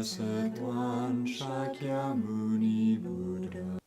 Blessed One, Shakyamuni Buddha.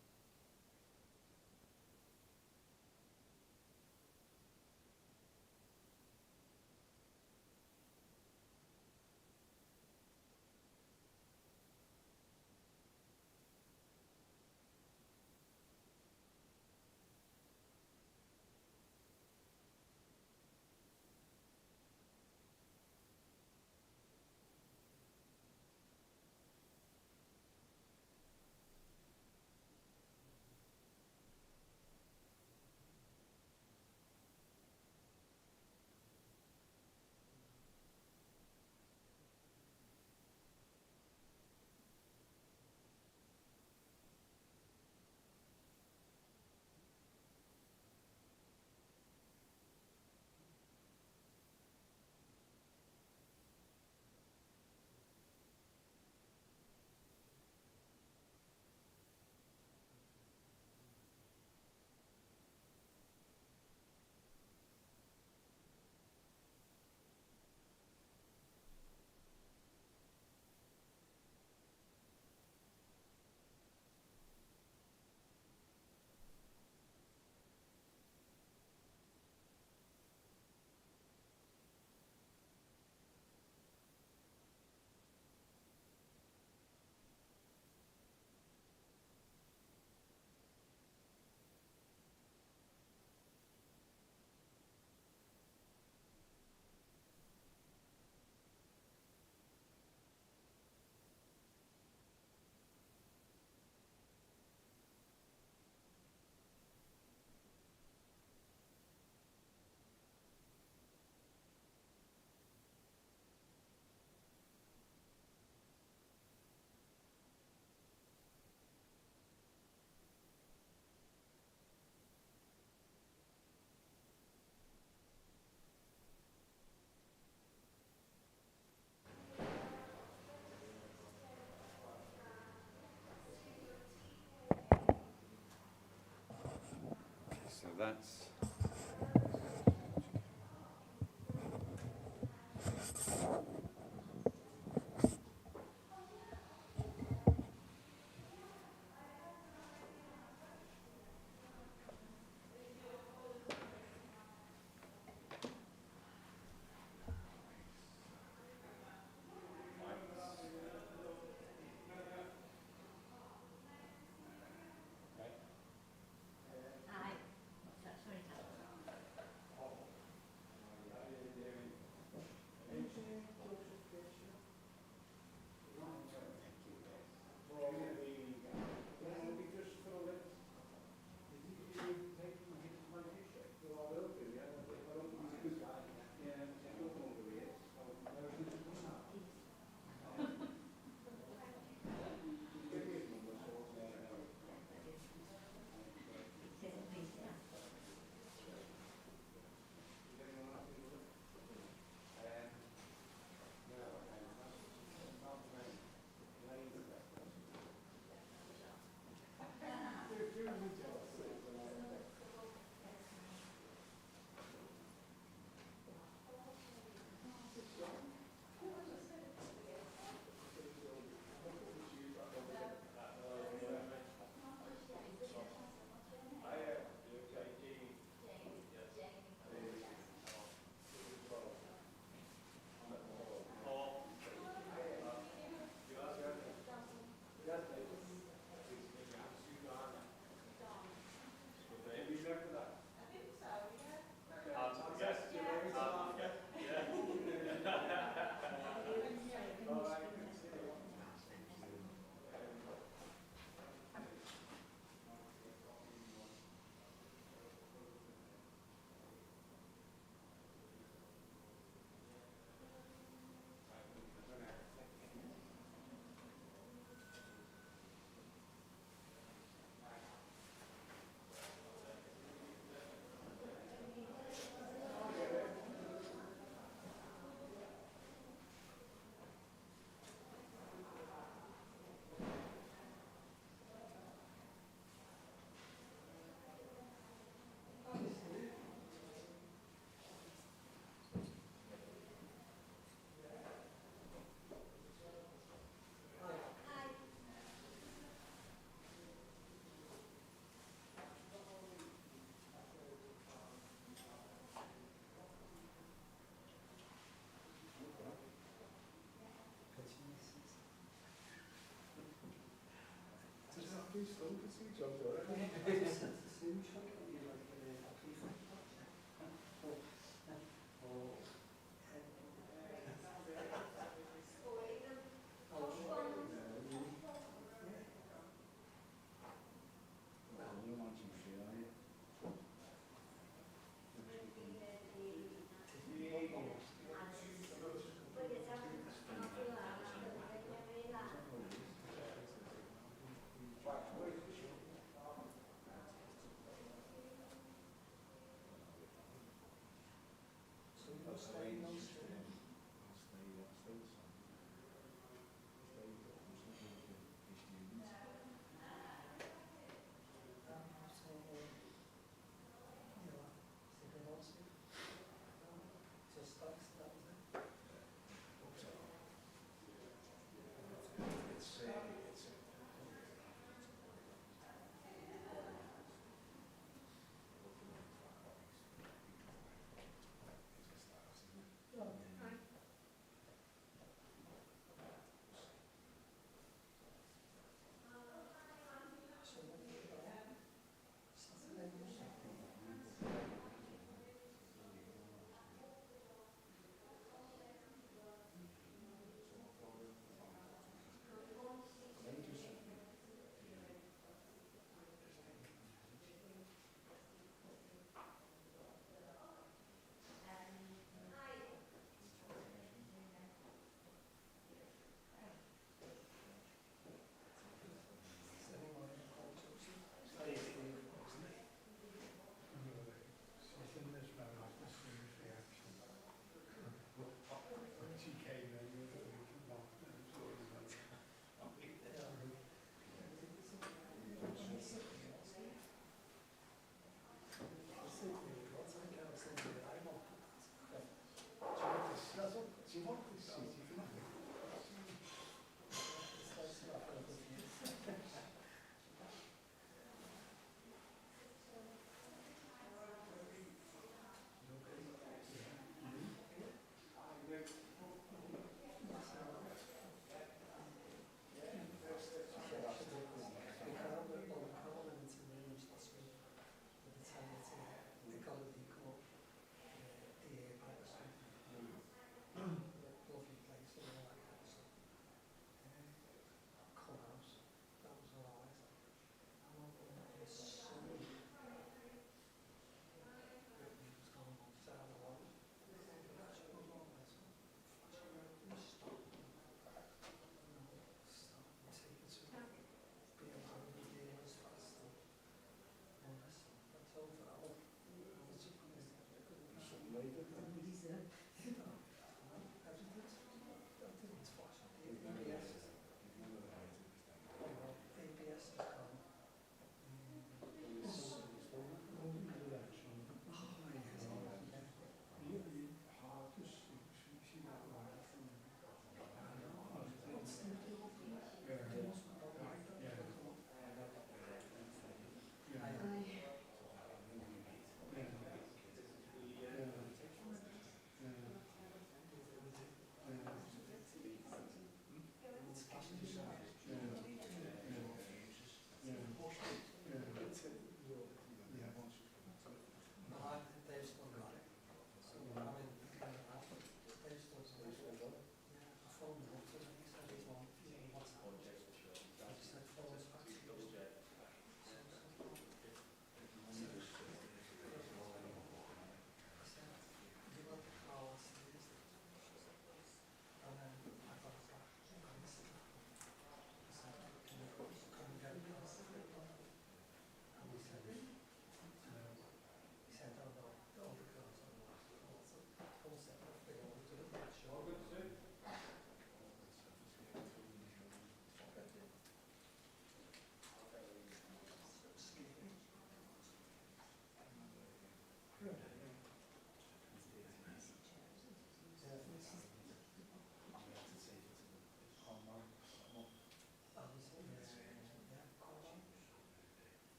So that's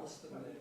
lost in the.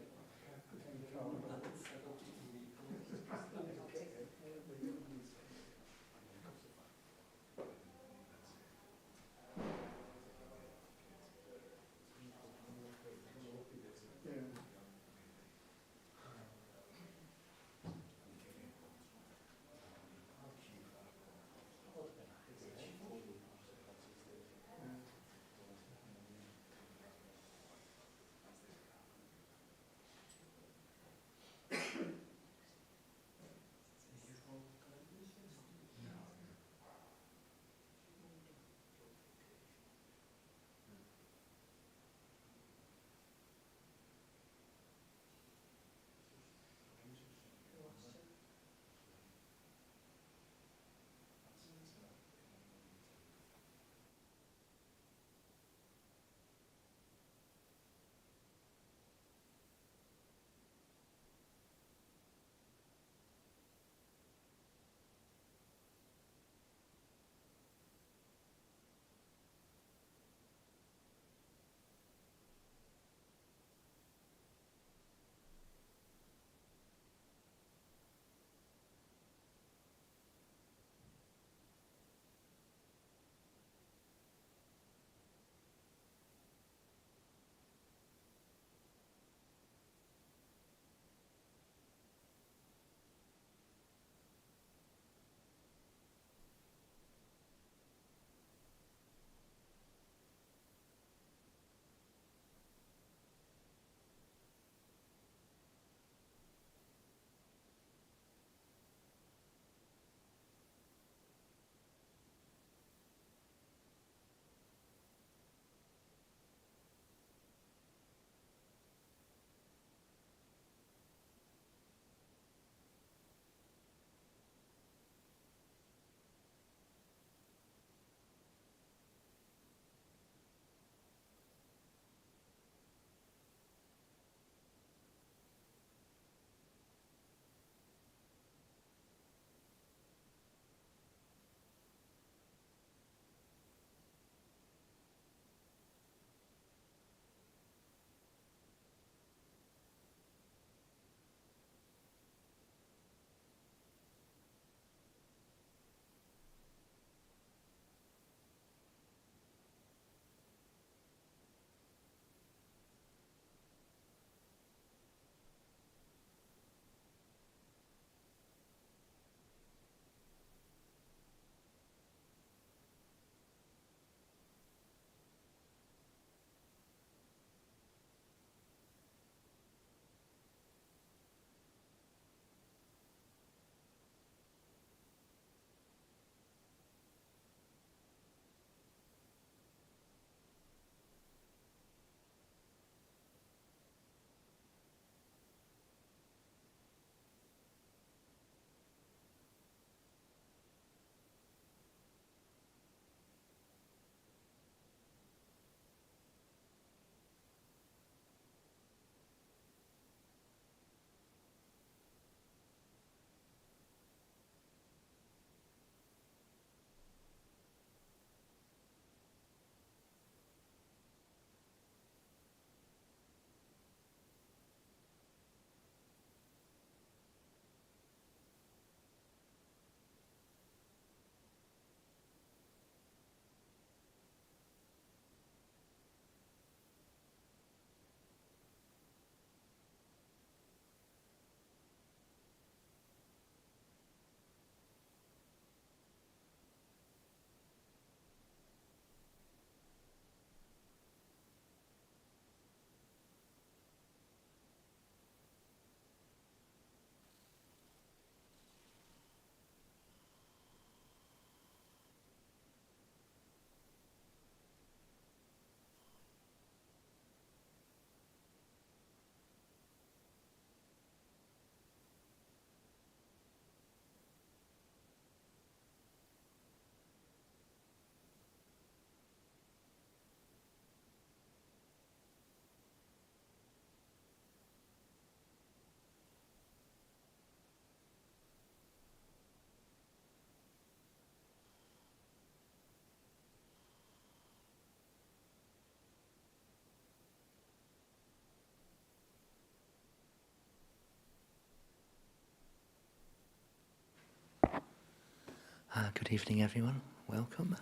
Good evening, everyone. Welcome.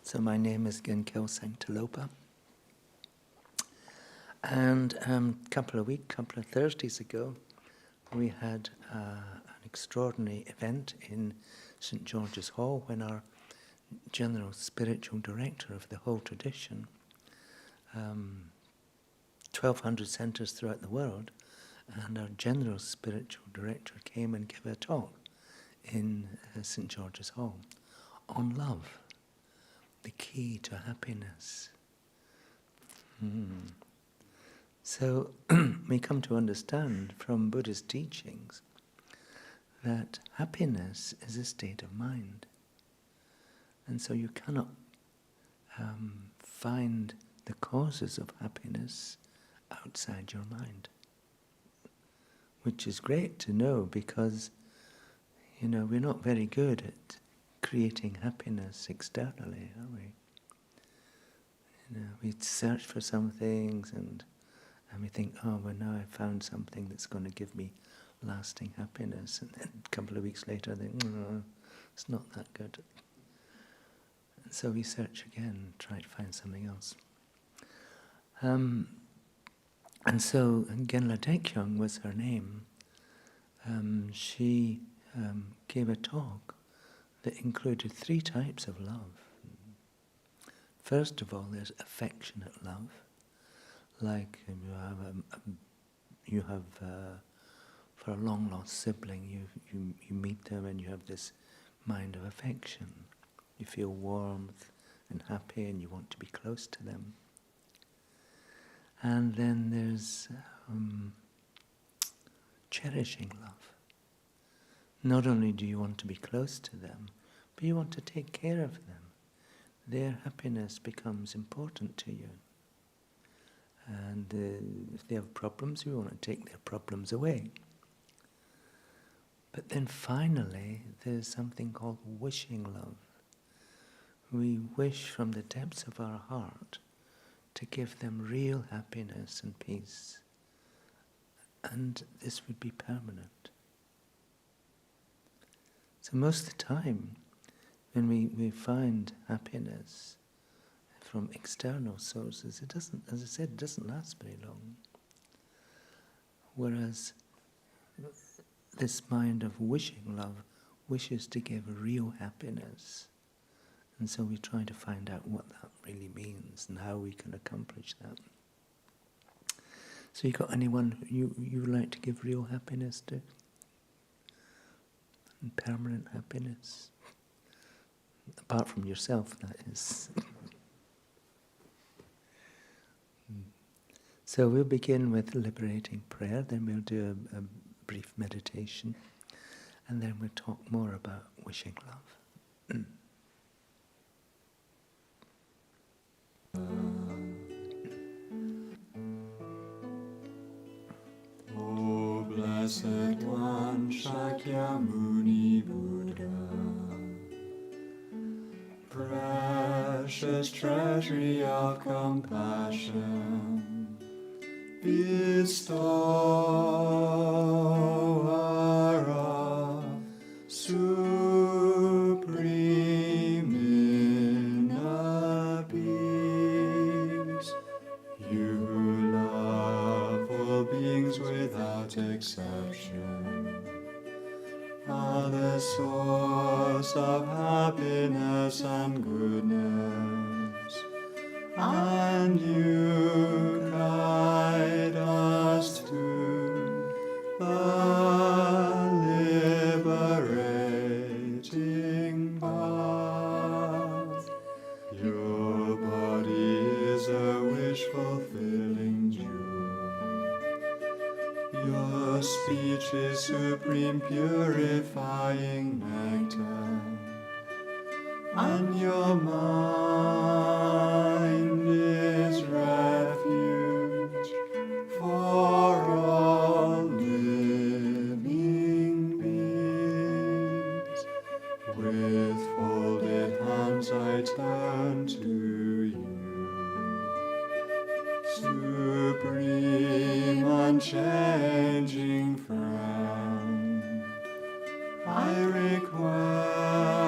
So my name is Ginkil Sanctalopa. And a couple of Thursdays ago, we had an extraordinary event in St. George's Hall when our General Spiritual Director of the whole tradition, 1,200 centres throughout the world, and our General Spiritual Director came and gave a talk in St. George's Hall on love, the key to happiness. So we come to understand from Buddhist teachings that happiness is a state of mind. And so you cannot find the causes of happiness outside your mind. Which is great to know because, we're not very good at creating happiness externally, are we? We search for some things and we think, now I found something that's going to give me lasting happiness. And then a couple of weeks later I think, it's not that good. And so we search again, try to find something else. And so Genla Taekyung was her name. She gave a talk that included 3 types of love. First of all, there's affectionate love, like you have for a long lost sibling, you meet them and you have this mind of affection. You feel warmth and happy and you want to be close to them. And then there's cherishing love. Not only do you want to be close to them, but you want to take care of them. Their happiness becomes important to you. And if they have problems, you want to take their problems away. But then finally, there's something called wishing love. We wish from the depths of our heart to give them real happiness and peace. And this would be permanent. So most of the time, when we find happiness from external sources, it doesn't, as I said, it doesn't last very long. Whereas this mind of wishing love wishes to give real happiness. And so we try to find out what that really means and how we can accomplish that. So you got anyone you would like to give real happiness to? And permanent happiness? Apart from yourself, that is. So we'll begin with liberating prayer, then we'll do a brief meditation, and then we'll talk more about wishing love. O Blessed One, Shakyamuni Buddha, precious treasury of compassion, bestower of supreme inner peace, you who love all beings without exception, are the source of happiness and goodness, and you guide us to the liberating path. Your body is a wish-fulfilling jewel. Your speech is supreme purifying nectar, and your mind is refuge for all living beings. With folded hands I turn to you, supreme unchanging friend. I request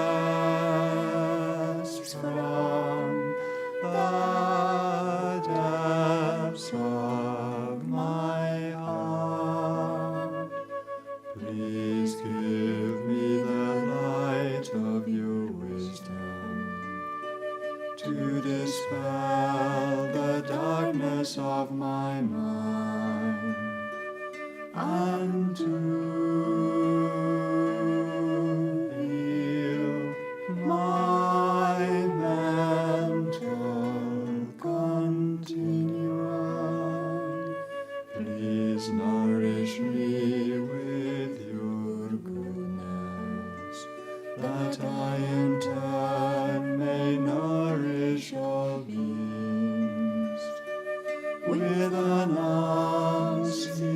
Nourish me with your goodness, that I in turn may nourish all beings with an unceasing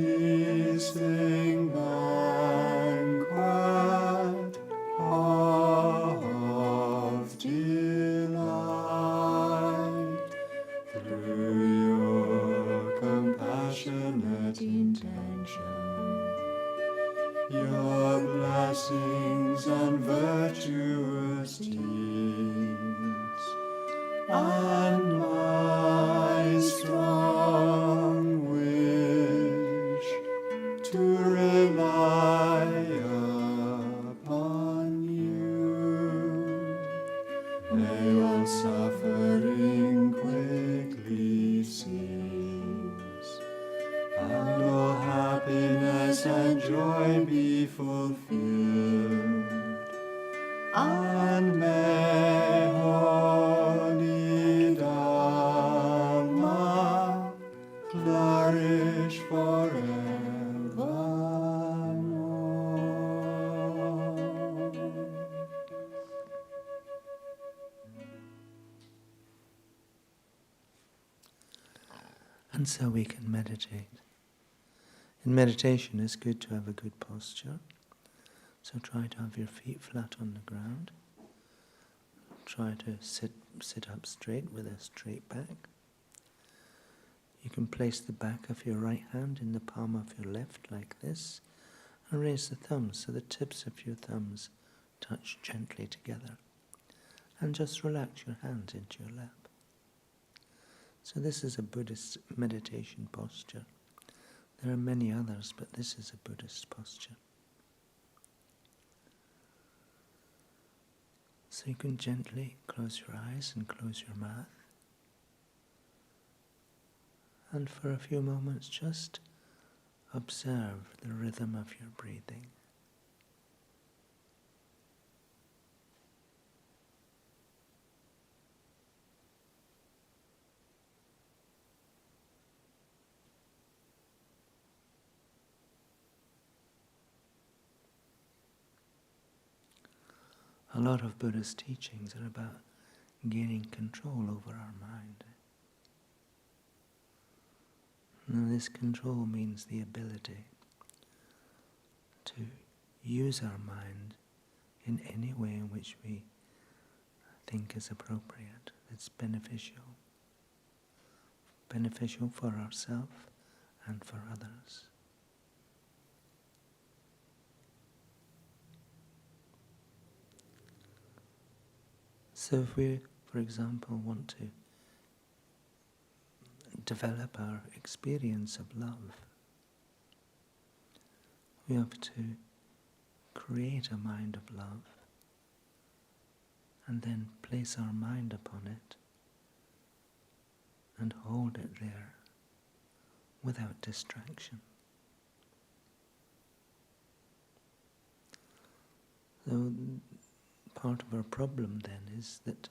banquet of delight. Through your compassionate intention, your blessings and virtuous deeds, and my strong wish to rely upon you. May all suffering quickly cease, and all happiness and joy be fulfilled, and may holy Dharma flourish forevermore. And so we can meditate. In meditation, it's good to have a good posture. So try to have your feet flat on the ground. Try to sit up straight with a straight back. You can place the back of your right hand in the palm of your left like this, and raise the thumbs so the tips of your thumbs touch gently together. And just relax your hands into your lap. So this is a Buddhist meditation posture. There are many others, but this is a Buddhist posture. So you can gently close your eyes and close your mouth. And for a few moments just observe the rhythm of your breathing. A lot of Buddhist teachings are about gaining control over our mind. Now, this control means the ability to use our mind in any way in which we think is appropriate, that's beneficial. Beneficial for ourselves and for others. So if we, for example, want to develop our experience of love, we have to create a mind of love and then place our mind upon it and hold it there without distraction. So part of our problem then is that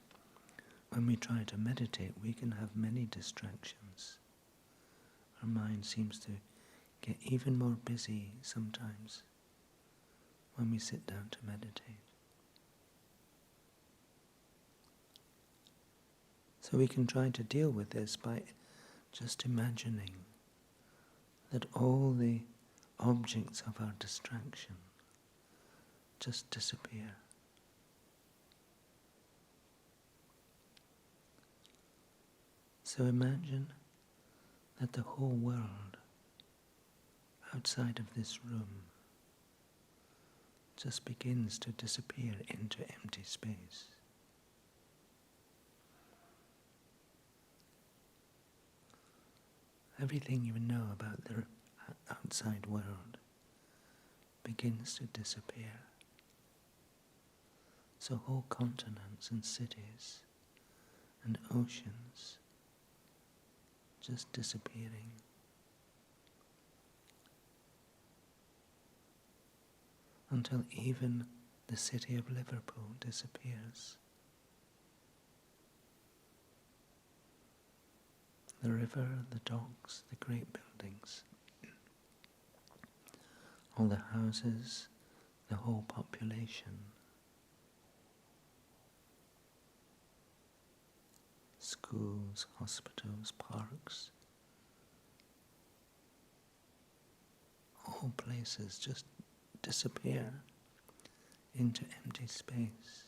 when we try to meditate, we can have many distractions. Our mind seems to get even more busy sometimes when we sit down to meditate. So we can try to deal with this by just imagining that all the objects of our distraction just disappear. So imagine that the whole world outside of this room just begins to disappear into empty space. Everything you know about the outside world begins to disappear. So whole continents and cities and oceans just disappearing. Until even the city of Liverpool disappears. The river, the docks, the great buildings. all the houses, the whole population, schools, hospitals, parks, all places just disappear into empty space.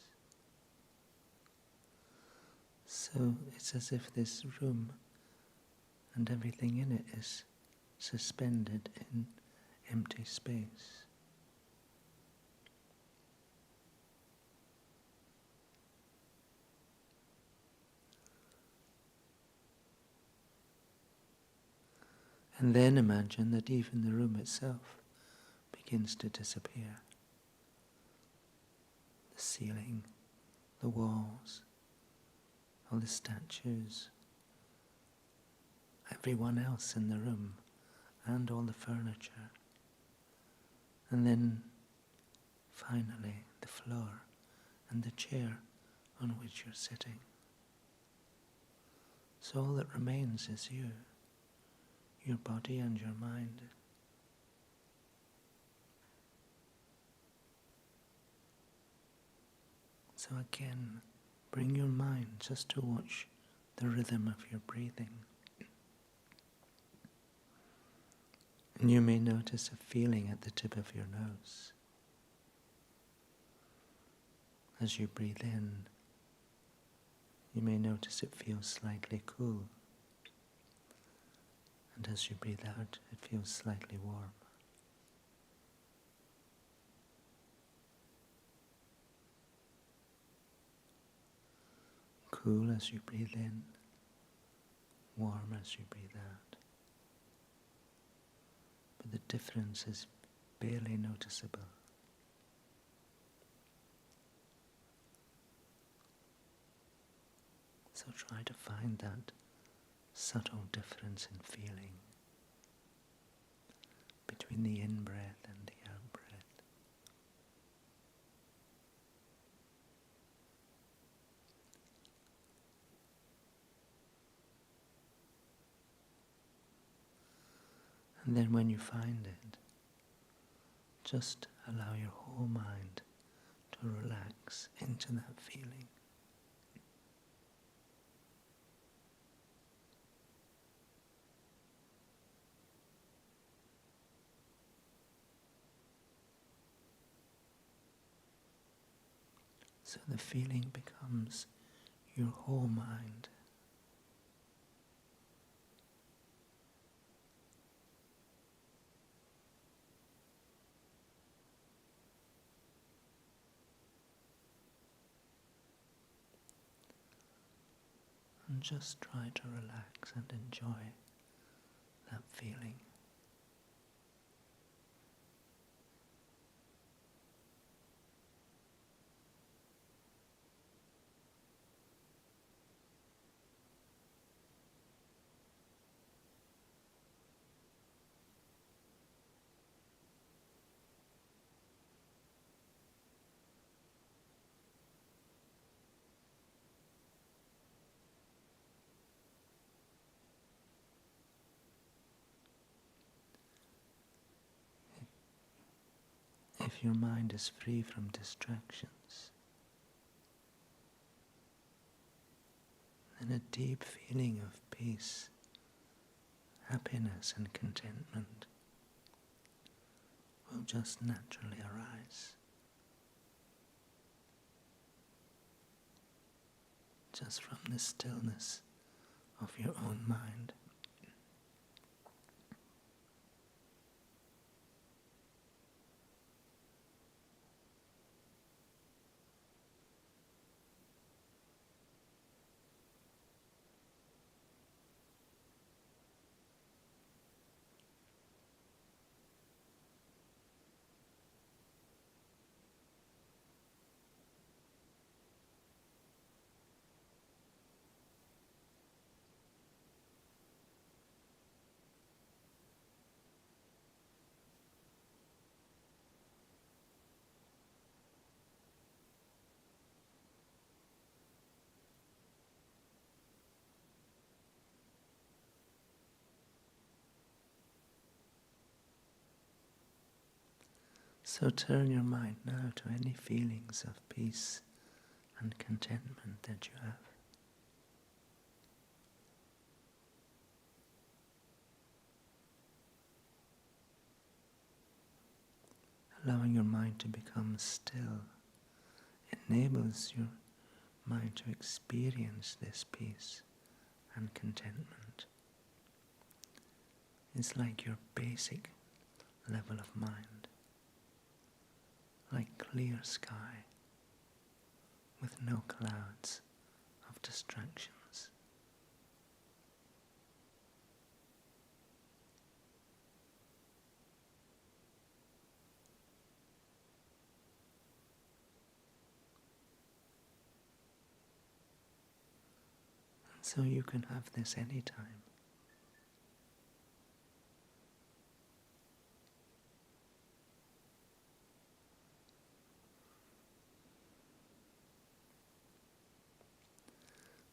So it's as if this room and everything in it is suspended in empty space. And then imagine that even the room itself begins to disappear. The ceiling, the walls, all the statues, everyone else in the room, and all the furniture. And then, finally, the floor and the chair on which you're sitting. So all that remains is you, your body and your mind. So again, bring your mind just to watch the rhythm of your breathing. And you may notice a feeling at the tip of your nose. As you breathe in, you may notice it feels slightly cool. And as you breathe out, it feels slightly warm. Cool as you breathe in, warm as you breathe out. But the difference is barely noticeable. So try to find that subtle difference in feeling between the in-breath and the out-breath. And then when you find it, just allow your whole mind to relax into that feeling. So the feeling becomes your whole mind. And just try to relax and enjoy that feeling. If your mind is free from distractions, then a deep feeling of peace, happiness and contentment will just naturally arise. Just from the stillness of your own mind. So turn your mind now to any feelings of peace and contentment that you have. Allowing your mind to become still enables your mind to experience this peace and contentment. It's like your basic level of mind, like clear sky with no clouds of distractions. So you can have this anytime.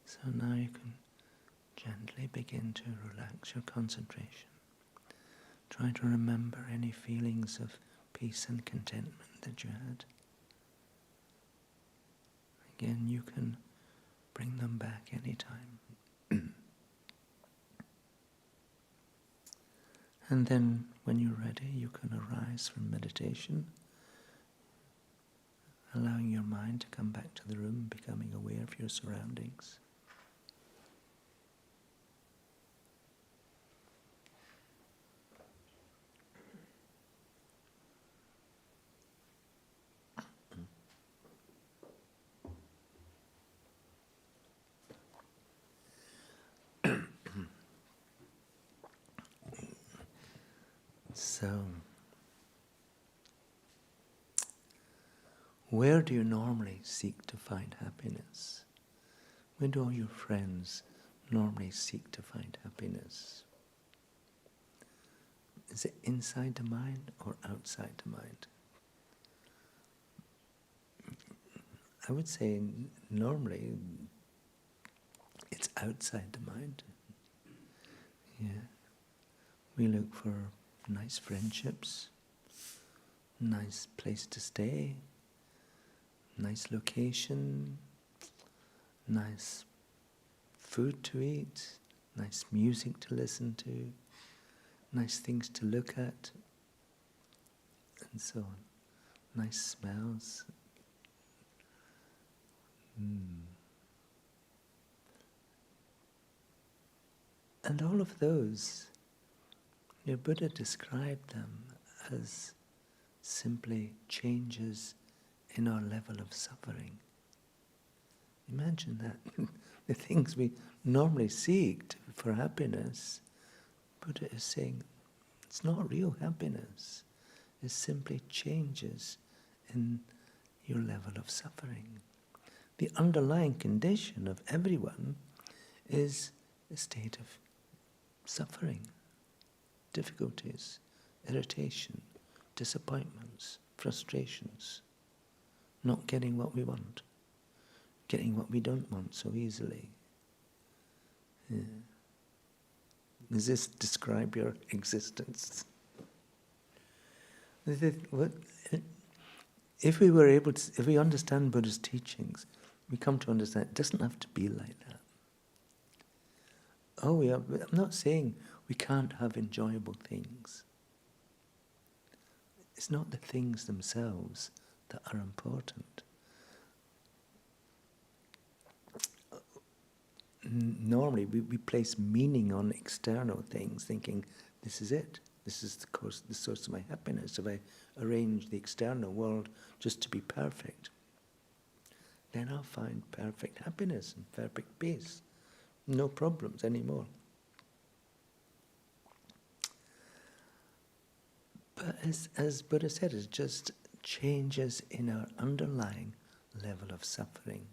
So now you can gently begin to relax your concentration. Try to remember any feelings of peace and contentment that you had. Again, you can bring them back anytime. And then, when you're ready, you can arise from meditation, allowing your mind to come back to the room, becoming aware of your surroundings. So, where do you normally seek to find happiness? Where do all your friends normally seek to find happiness? Is it inside the mind or outside the mind? I would say normally it's outside the mind. Yeah. We look for nice friendships, nice place to stay, nice location, nice food to eat, nice music to listen to, nice things to look at, and so on. Nice smells. And all of those, your Buddha described them as simply changes in our level of suffering. Imagine that. The things we normally seek for happiness, Buddha is saying, it's not real happiness. It's simply changes in your level of suffering. The underlying condition of everyone is a state of suffering, difficulties, irritation, disappointments, frustrations, not getting what we want, getting what we don't want so easily. Yeah. Does this describe your existence? If we were able to, if we understand Buddha's teachings, we come to understand it doesn't have to be like that. I'm not saying we can't have enjoyable things. It's not the things themselves that are important. Normally we place meaning on external things, thinking this is it. This is the source of my happiness. If I arrange the external world just to be perfect, then I'll find perfect happiness and perfect peace. No problems anymore. But as Buddha said, it's just changes in our underlying level of suffering.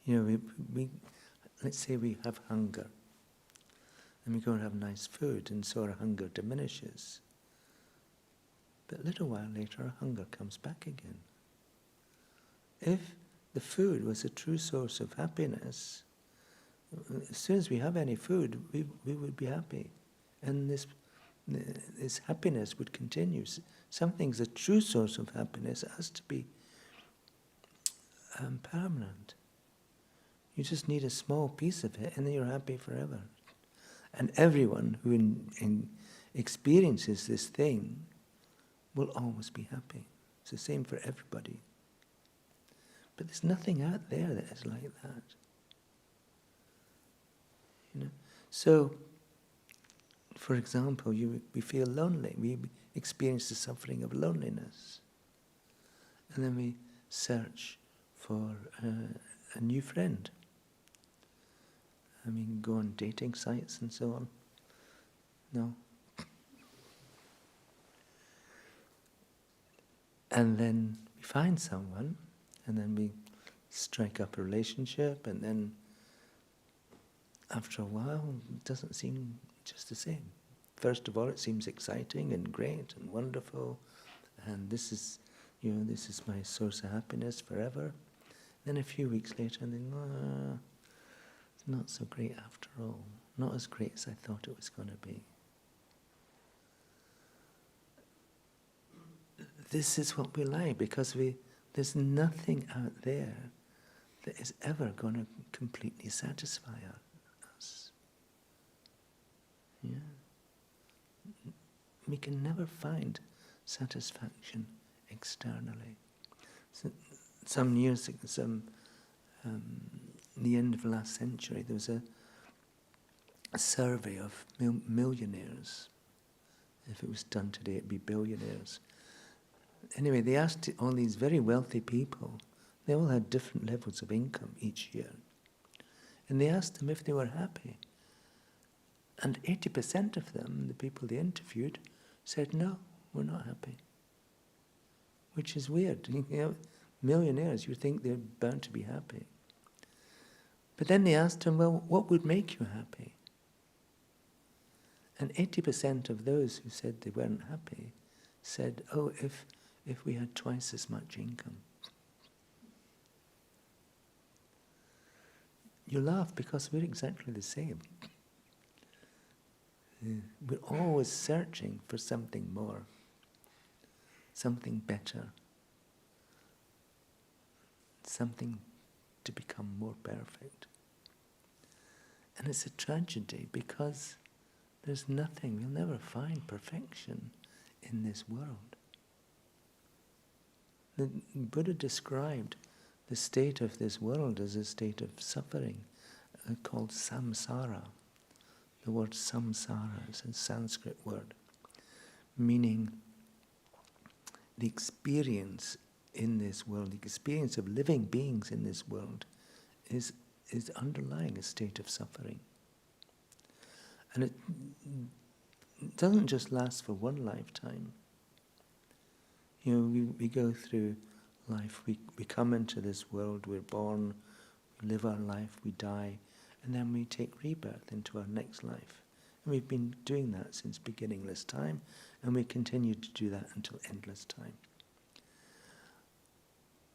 You know, we let's say we have hunger, and we go and have nice food, and so our hunger diminishes. But a little while later, our hunger comes back again. If the food was a true source of happiness, as soon as we have any food, we would be happy. And this this happiness would continue. Something's a true source of happiness. It has to be permanent. You just need a small piece of it and then you're happy forever. And everyone who experiences this thing will always be happy. It's the same for everybody. But there's nothing out there that is like that. You know? So, for example, we feel lonely. We experience the suffering of loneliness. And then we search for a new friend. I mean, go on dating sites and so on. No. And then we find someone, and then we strike up a relationship, and then after a while, it doesn't seem just the same. First of all, it seems exciting and great and wonderful, and this is my source of happiness forever. Then a few weeks later, and then, it's not so great after all. Not as great as I thought it was going to be. This is what we like, because there's nothing out there that is ever going to completely satisfy us. Yeah. We can never find satisfaction externally. So, some years ago, the end of last century, there was a survey of millionaires. If it was done today, it'd be billionaires. Anyway, they asked all these very wealthy people, they all had different levels of income each year. And they asked them if they were happy. And 80% of them, the people they interviewed, said, no, we're not happy. Which is weird. You know, millionaires, you think they're bound to be happy. But then they asked them, well, what would make you happy? And 80% of those who said they weren't happy said, oh, if we had twice as much income. You laugh because we're exactly the same. We're always searching for something more, something better, something to become more perfect. And it's a tragedy because there's nothing, we'll never find perfection in this world. The Buddha described the state of this world as a state of suffering called samsara. The word samsara is a Sanskrit word, meaning the experience in this world, the experience of living beings in this world is underlying a state of suffering. And it doesn't just last for one lifetime. You know, we go through life, we come into this world, we're born, we live our life, we die, and then we take rebirth into our next life. And we've been doing that since beginningless time, and we continue to do that until endless time.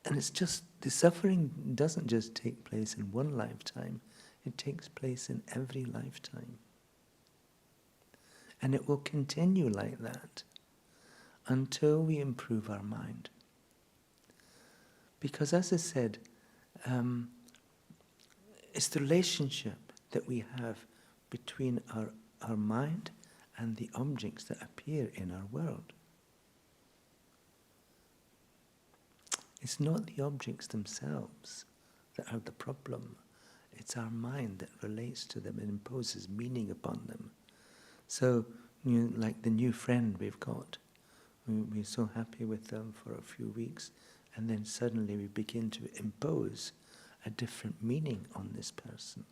And it's just, the suffering doesn't just take place in one lifetime, it takes place in every lifetime. And it will continue like that until we improve our mind. Because as I said, it's the relationship that we have between our mind and the objects that appear in our world. It's not the objects themselves that are the problem. It's our mind that relates to them and imposes meaning upon them. So, you know, like the new friend we've got, we're so happy with them for a few weeks, and then suddenly we begin to impose a different meaning on this person.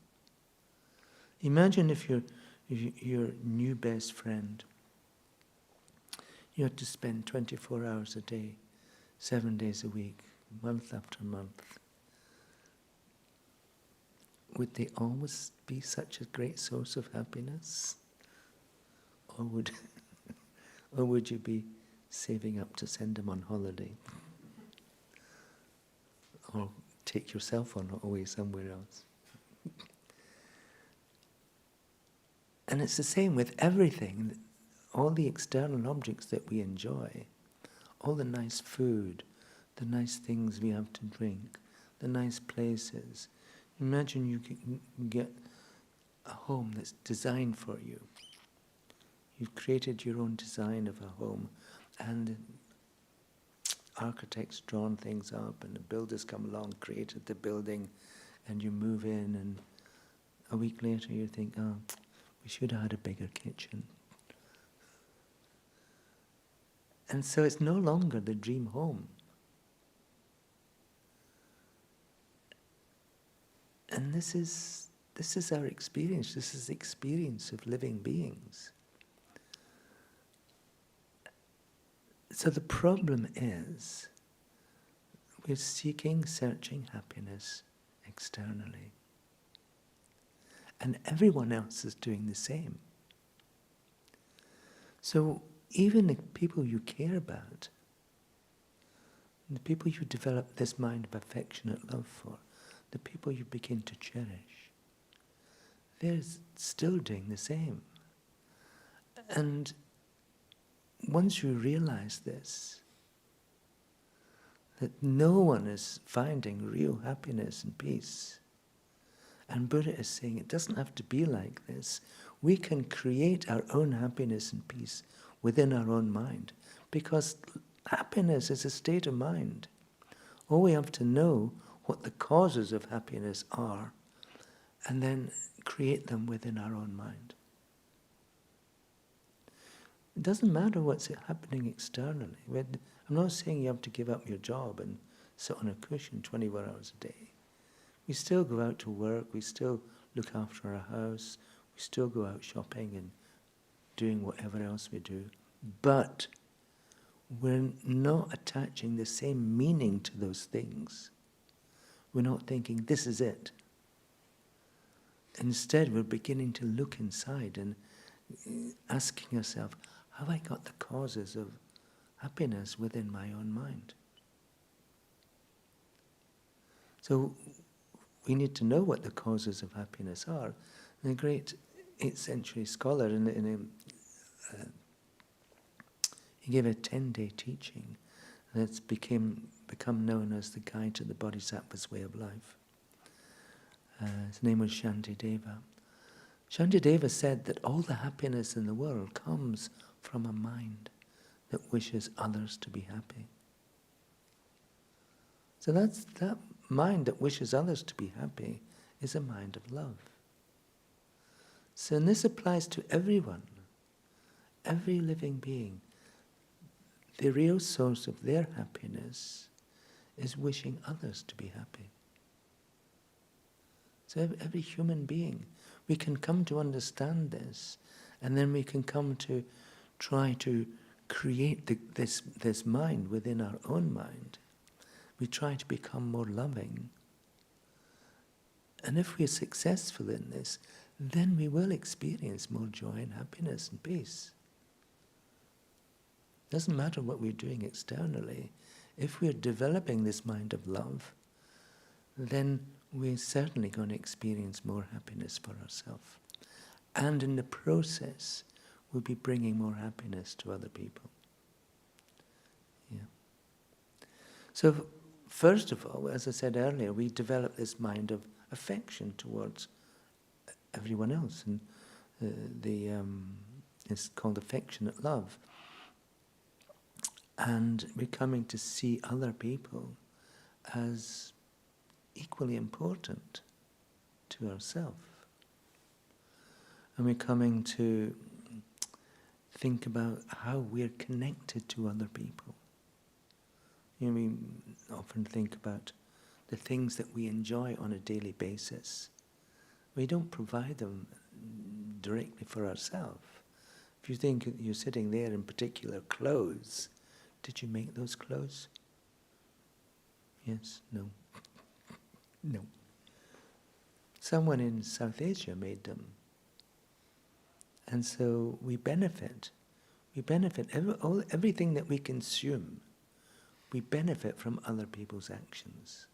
Imagine if your new best friend, you had to spend 24 hours a day, 7 days a week, month after month. Would they always be such a great source of happiness? Or would you be saving up to send them on holiday? Or take yourself on away somewhere else? And it's the same with everything. all the external objects that we enjoy, all the nice food, the nice things we have to drink, the nice places. Imagine you can get a home that's designed for you. You've created your own design of a home, and architects drawn things up, and the builders come along, created the building, and you move in, and a week later you think, oh, we should have had a bigger kitchen. And so it's no longer the dream home. And this is our experience. This is the experience of living beings. So the problem is we're searching happiness externally. And everyone else is doing the same. So even the people you care about, the people you develop this mind of affectionate love for, the people you begin to cherish, they're still doing the same. And once you realize this, that no one is finding real happiness and peace, and Buddha is saying it doesn't have to be like this. We can create our own happiness and peace within our own mind, because happiness is a state of mind. All we have to know what the causes of happiness are, and then create them within our own mind. It doesn't matter what's happening externally. I'm not saying you have to give up your job and sit on a cushion 24 hours a day. We still go out to work, we still look after our house, we still go out shopping and doing whatever else we do. But we're not attaching the same meaning to those things. We're not thinking, this is it. Instead, we're beginning to look inside and asking ourselves, have I got the causes of happiness within my own mind? So we need to know what the causes of happiness are. And a great 8th century scholar, he gave a 10-day teaching that's become known as the Guide to the Bodhisattva's Way of Life. His name was Shantideva. Shantideva said that all the happiness in the world comes from a mind that wishes others to be happy. So that mind that wishes others to be happy is a mind of love. So and this applies to everyone, every living being. The real source of their happiness is wishing others to be happy. So every human being, we can come to understand this, and then we can come to try to create this mind within our own mind. We try to become more loving. And if we're successful in this, then we will experience more joy and happiness and peace. Doesn't matter what we're doing externally. If we're developing this mind of love, then we're certainly going to experience more happiness for ourselves. And in the process, we'll be bringing more happiness to other people. Yeah. So, first of all, as I said earlier, we develop this mind of affection towards everyone else. And it's called affectionate love. And we're coming to see other people as equally important to ourselves. And we're coming to think about how we're connected to other people. You know, we often think about the things that we enjoy on a daily basis. We don't provide them directly for ourselves. If you think you're sitting there in particular clothes, did you make those clothes? Yes? No? No. Someone in South Asia made them. And so we benefit. We benefit. Everything that we consume, we benefit from other people's actions.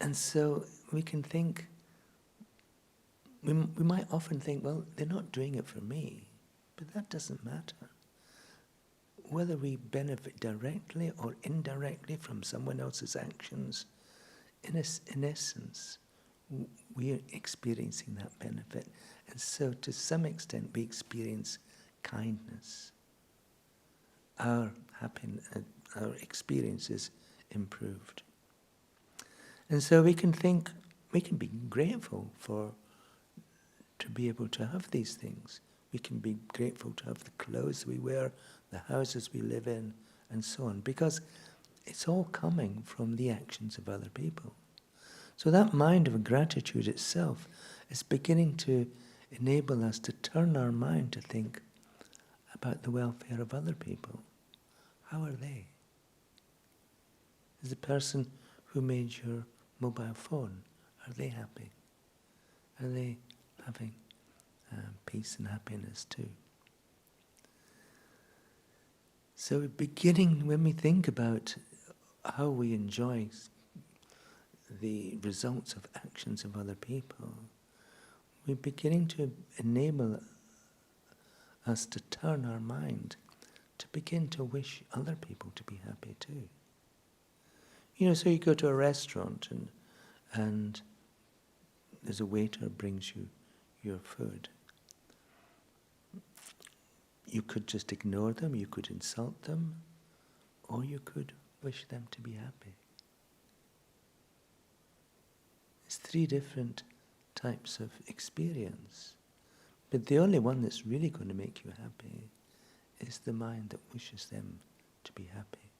And so we can think, we might often think, well, they're not doing it for me, but that doesn't matter. Whether we benefit directly or indirectly from someone else's actions, in essence, we are experiencing that benefit. And so to some extent we experience kindness. Our happiness, our experience is improved. And so we can be grateful to be able to have these things. We can be grateful to have the clothes we wear, the houses we live in, and so on, because it's all coming from the actions of other people. So that mind of gratitude itself is beginning to enable us to turn our mind to think about the welfare of other people. How are they? Is the person who made your mobile phone, are they happy? Are they having peace and happiness too? So beginning, when we think about how we enjoy the results of actions of other people, we're beginning to enable us to turn our mind to begin to wish other people to be happy too. You know, so you go to a restaurant and there's a waiter brings you your food. You could just ignore them, you could insult them, or you could wish them to be happy. It's 3 different types of experience. But the only one that's really going to make you happy is the mind that wishes them to be happy.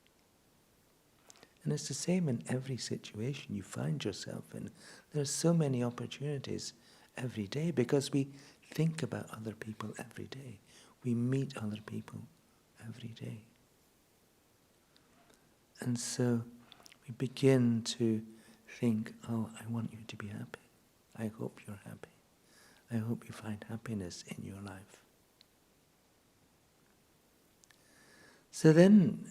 And it's the same in every situation you find yourself in. There are so many opportunities every day because we think about other people every day. We meet other people every day. And so we begin to think, oh, I want you to be happy. I hope you're happy. I hope you find happiness in your life. So then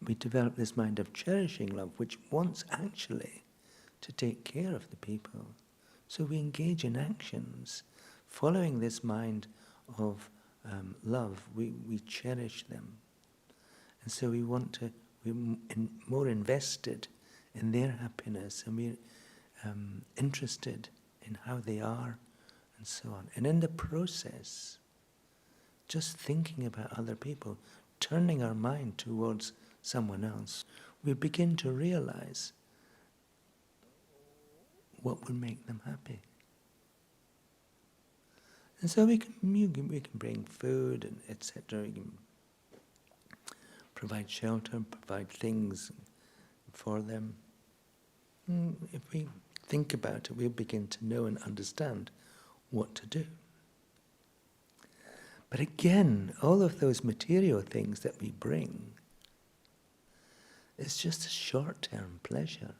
we develop this mind of cherishing love, which wants actually to take care of the people. So we engage in actions following this mind of love. We cherish them. And so we're more invested in their happiness, and we're interested in how they are, and so on. And in the process, just thinking about other people, turning our mind towards someone else, we begin to realize what will make them happy. And so we can bring food and etc. We can provide shelter, provide things for them. If we think about it, we'll begin to know and understand what to do. But again, all of those material things that we bring is just a short-term pleasure.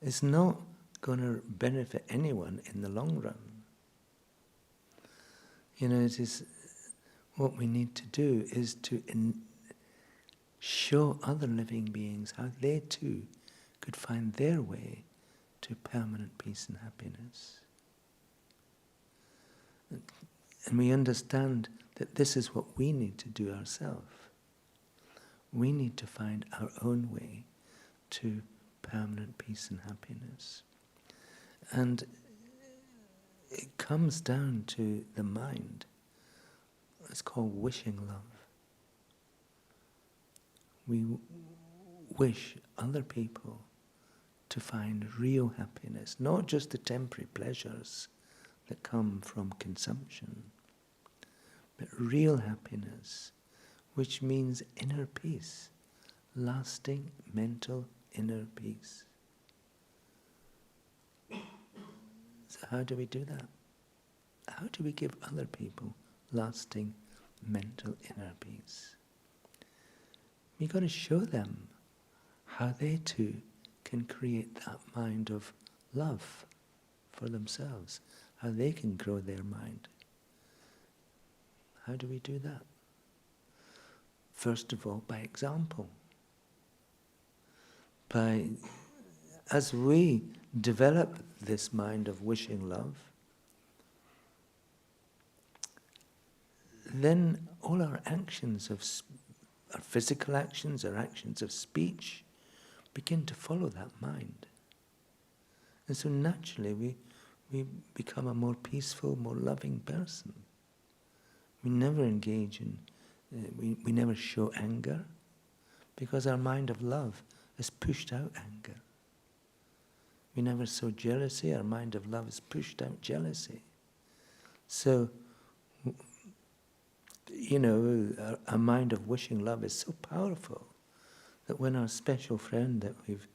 It's not going to benefit anyone in the long run. You know, it is what we need to do is to show other living beings how they too could find their way to permanent peace and happiness. And we understand that this is what we need to do ourselves. We need to find our own way to permanent peace and happiness. And it comes down to the mind. It's called wishing love. We wish other people to find real happiness, not just the temporary pleasures that come from consumption, but real happiness, which means inner peace, lasting mental inner peace. So how do we do that? How do we give other people lasting mental inner peace? We've got to show them how they too can create that mind of love for themselves, how they can grow their mind. How do we do that? First of all, by example. By as we develop this mind of wishing love, then all our actions our physical actions, our actions of speech, begin to follow that mind. And so naturally we become a more peaceful, more loving person. We never engage in, we never show anger, because our mind of love has pushed out anger. We never sow jealousy, our mind of love has pushed out jealousy. So, our mind of wishing love is so powerful that when our special friend that we've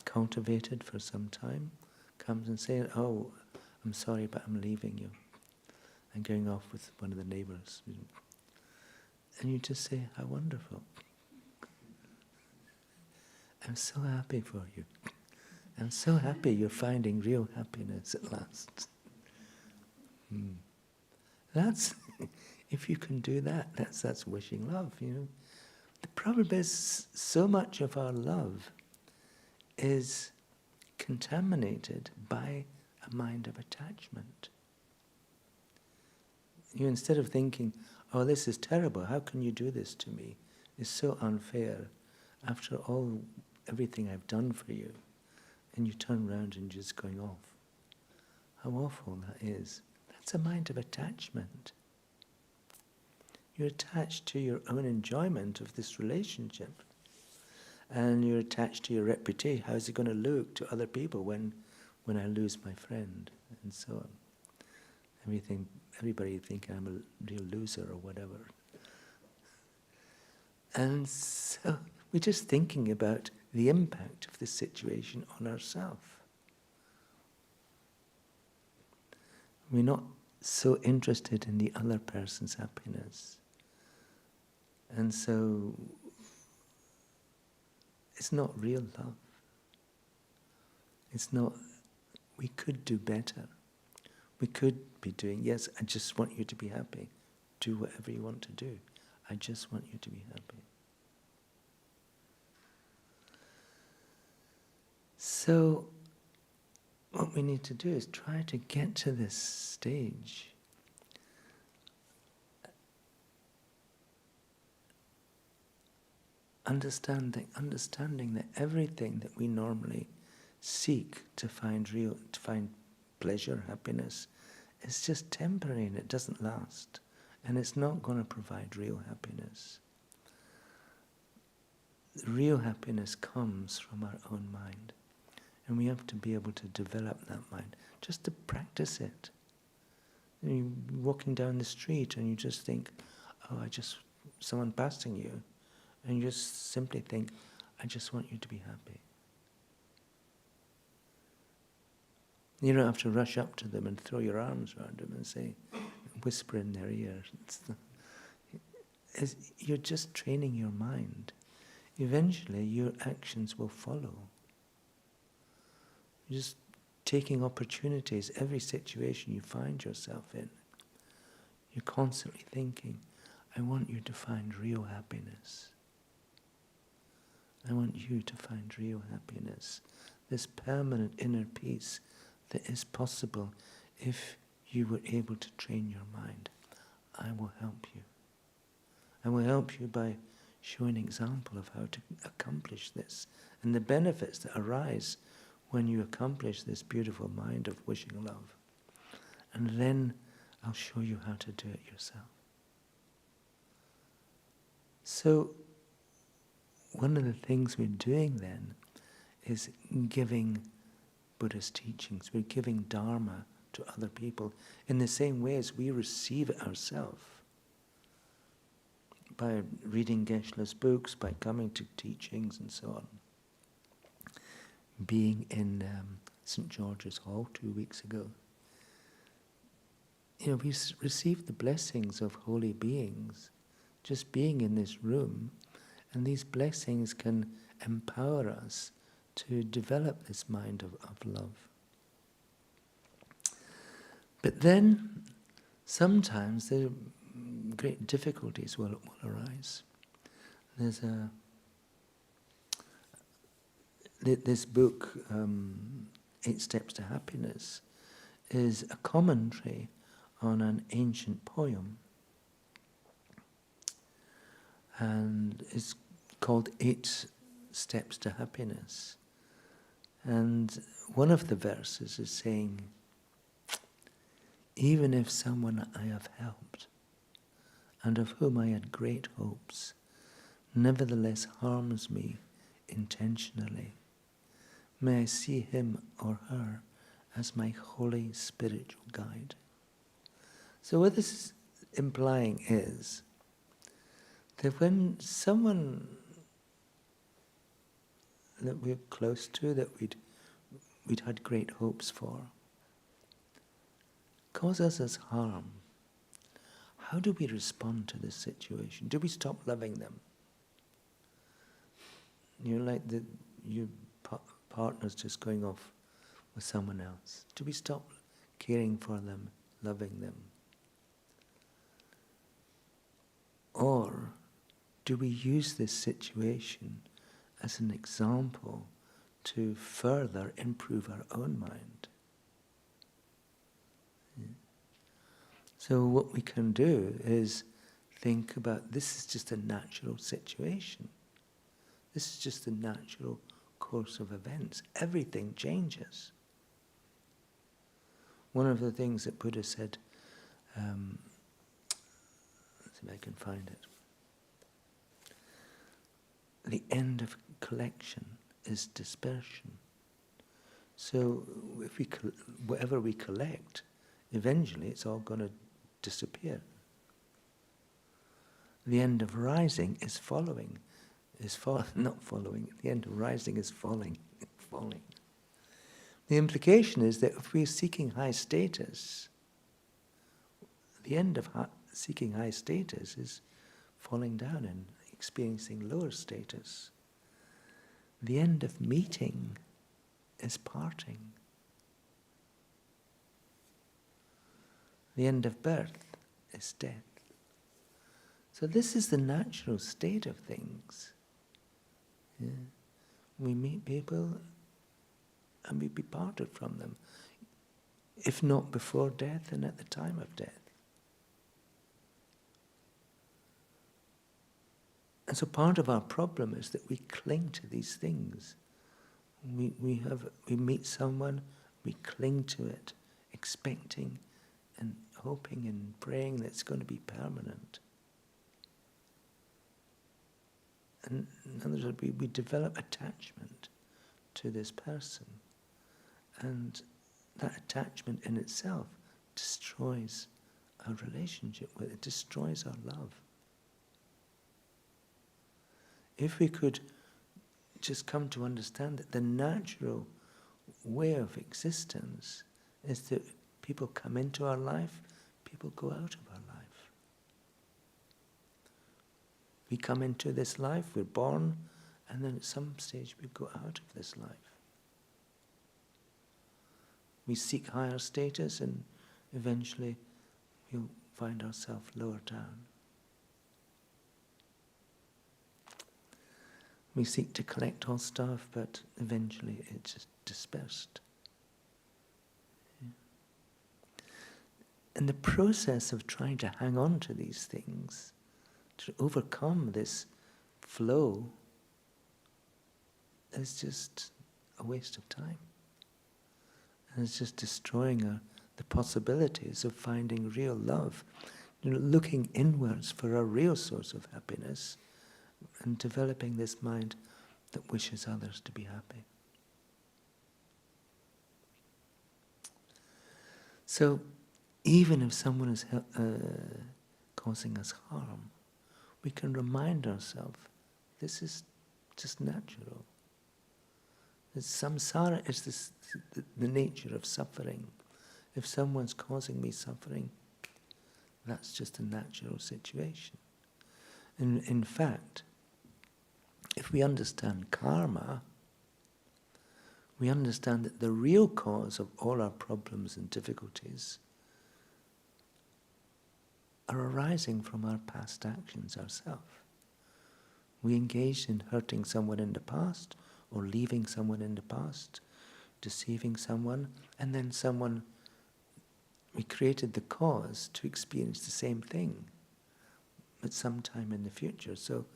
cultivated for some time comes and says, "Oh, I'm sorry, but I'm leaving you. I'm going off with one of the neighbours." And you just say, "How wonderful. I'm so happy for you. I'm so happy you're finding real happiness at last." That's, if you can do that, that's wishing love, The problem is, so much of our love is contaminated by a mind of attachment. Instead of thinking, "Oh, this is terrible, how can you do this to me? It's so unfair, after everything I've done for you," and you turn around and just going off. How awful that is. That's a mind of attachment. You're attached to your own enjoyment of this relationship. And you're attached to your reputation. How's it going to look to other people when I lose my friend? And so on. Everybody think I'm a real loser or whatever. And so we're just thinking about the impact of this situation on ourselves. We're not so interested in the other person's happiness. And so it's not real love. It's not, we could do better. We could be doing, "Yes, I just want you to be happy. Do whatever you want to do. I just want you to be happy." So, what we need to do is try to get to this stage. Understanding that everything that we normally seek to find pleasure, happiness, is just temporary and it doesn't last. And it's not going to provide real happiness. The real happiness comes from our own mind. And we have to be able to develop that mind, just to practice it. You're walking down the street and you just think, "Oh, someone passing you," and you just simply think, "I just want you to be happy." You don't have to rush up to them and throw your arms around them and say, whisper in their ear. You're just training your mind. Eventually your actions will follow. You're just taking opportunities, every situation you find yourself in. You're constantly thinking, "I want you to find real happiness. I want you to find real happiness. This permanent inner peace that is possible if you were able to train your mind. I will help you. I will help you by showing an example of how to accomplish this and the benefits that arise when you accomplish this beautiful mind of wishing love. And then I'll show you how to do it yourself." So, one of the things we're doing then is giving Buddhist teachings. We're giving Dharma to other people in the same way as we receive it ourselves. By reading Geshe-la's books, by coming to teachings and so on. Being in St. George's Hall 2 weeks ago, we received the blessings of holy beings just being in this room, and these blessings can empower us to develop this mind of love. But then, sometimes great difficulties will arise. this book, 8 Steps to Happiness, is a commentary on an ancient poem, and it's called 8 Steps to Happiness. And one of the verses is saying, even if someone I have helped, and of whom I had great hopes, nevertheless harms me intentionally, may I see him or her as my holy spiritual guide. So what this is implying is that when someone that we're close to, that we'd had great hopes for, causes us harm, how do we respond to this situation? Do we stop loving them? You're like your partner's just going off with someone else. Do we stop caring for them, loving them? Or do we use this situation as an example to further improve our own mind? So what we can do is think about, this is just a natural situation. This is just the natural course of events. Everything changes. One of the things that Buddha said, let's see if I can find it. The end of collection is dispersion. So if whatever we collect, eventually it's all going to disappear. The end of rising is following. Not following. The end of rising is falling. The implication is that if we're seeking high status, the end of seeking high status is falling down and experiencing lower status. The end of meeting is parting. The end of birth is death. So this is the natural state of things. Yeah. We meet people and we be parted from them, if not before death, then at the time of death. And so part of our problem is that we cling to these things. We meet someone, we cling to it, expecting and hoping and praying that it's going to be permanent. And in other words, we develop attachment to this person. And that attachment in itself destroys our relationship with it, destroys our love. If we could just come to understand that the natural way of existence is that people come into our life, people go out of our life. We come into this life, we're born, and then at some stage we go out of this life. We seek higher status and eventually we'll find ourselves lower down. We seek to collect all stuff, but eventually it's just dispersed. And the process of trying to hang on to these things, to overcome this flow, is just a waste of time. And it's just destroying the possibilities of finding real love, looking inwards for a real source of happiness, and developing this mind that wishes others to be happy. So, even if someone is causing us harm, we can remind ourselves, this is just natural. Samsara is the nature of suffering. If someone's causing me suffering, that's just a natural situation. And in fact, if we understand karma, we understand that the real cause of all our problems and difficulties are arising from our past actions ourselves. We engaged in hurting someone in the past, or leaving someone in the past, deceiving someone, and then we created the cause to experience the same thing at some time in the future. So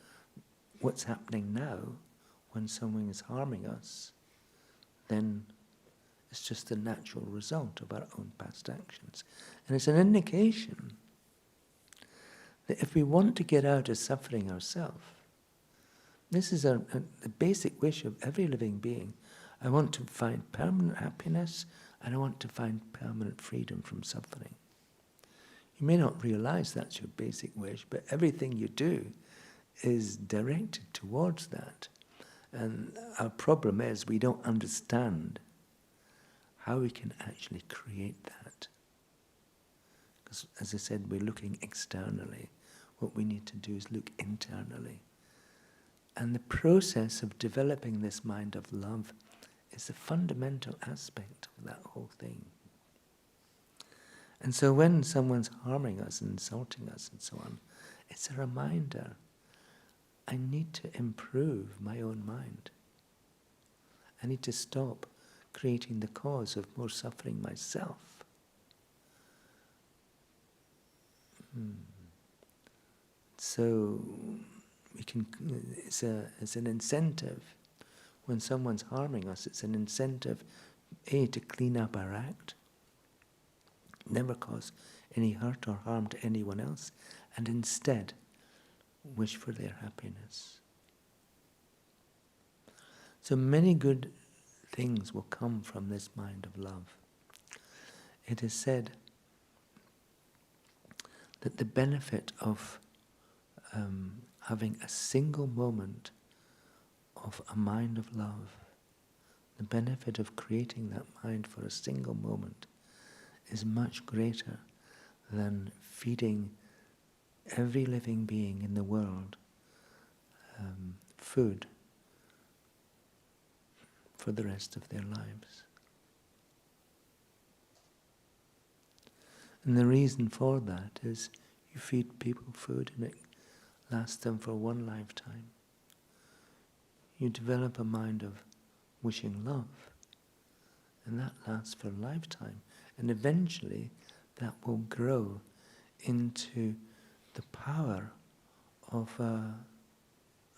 what's happening now, when someone is harming us, then it's just the natural result of our own past actions. And it's an indication that if we want to get out of suffering ourselves, this is the basic wish of every living being. I want to find permanent happiness, and I want to find permanent freedom from suffering. You may not realize that's your basic wish, but everything you do is directed towards that. And our problem is we don't understand how we can actually create that. Because, as I said, we're looking externally. What we need to do is look internally. And the process of developing this mind of love is a fundamental aspect of that whole thing. And so when someone's harming us, insulting us and so on, it's a reminder, I need to improve my own mind. I need to stop creating the cause of more suffering myself. So we can. It's an incentive. When someone's harming us, it's an incentive, A, to clean up our act, never cause any hurt or harm to anyone else, and instead wish for their happiness. So many good things will come from this mind of love. It is said that the benefit of having a single moment of a mind of love, the benefit of creating that mind for a single moment is much greater than feeding every living being in the world food for the rest of their lives. And the reason for that is you feed people food and it lasts them for one lifetime. You develop a mind of wishing love, and that lasts for a lifetime. And eventually that will grow into the power of an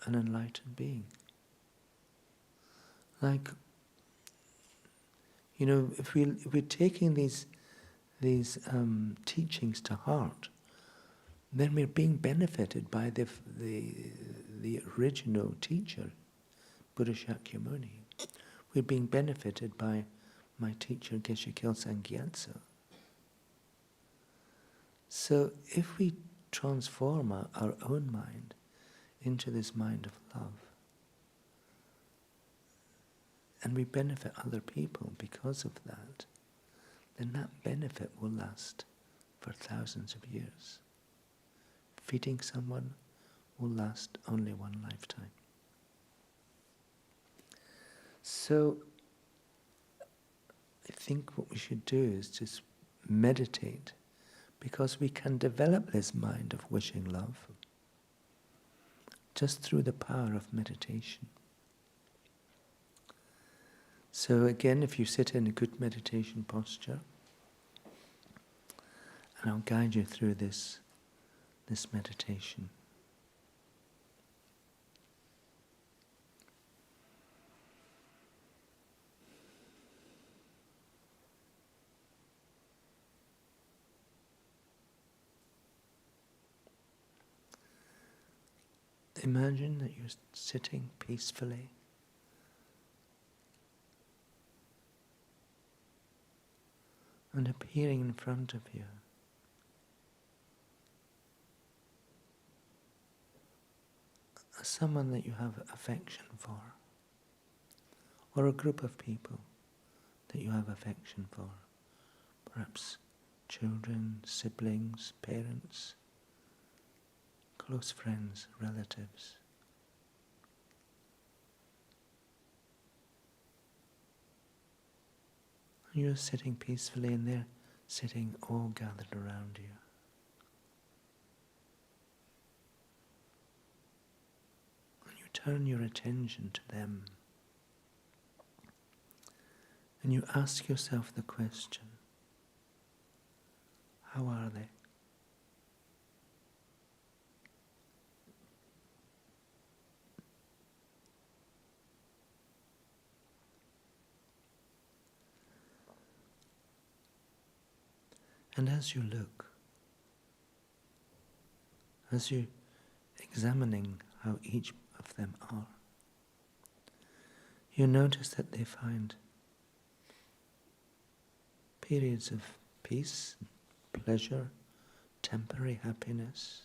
enlightened being. Like, if we're taking these teachings to heart, then we're being benefited by the original teacher, Buddha Shakyamuni. We're being benefited by my teacher, Geshe Kelsang Gyatso. So if we transform our own mind into this mind of love, and we benefit other people because of that, then that benefit will last for thousands of years. Feeding someone will last only one lifetime. So I think what we should do is just meditate, because we can develop this mind of wishing love just through the power of meditation. So again, if you sit in a good meditation posture, and I'll guide you through this meditation. Imagine that you're sitting peacefully, and appearing in front of you as someone that you have affection for, or a group of people that you have affection for, perhaps children, siblings, parents, close friends, relatives. You're sitting peacefully, and they're sitting all gathered around you. And you turn your attention to them, And you ask yourself the question, how are they? And as you look, as you examining how each of them are, you notice that they find periods of peace, pleasure, temporary happiness.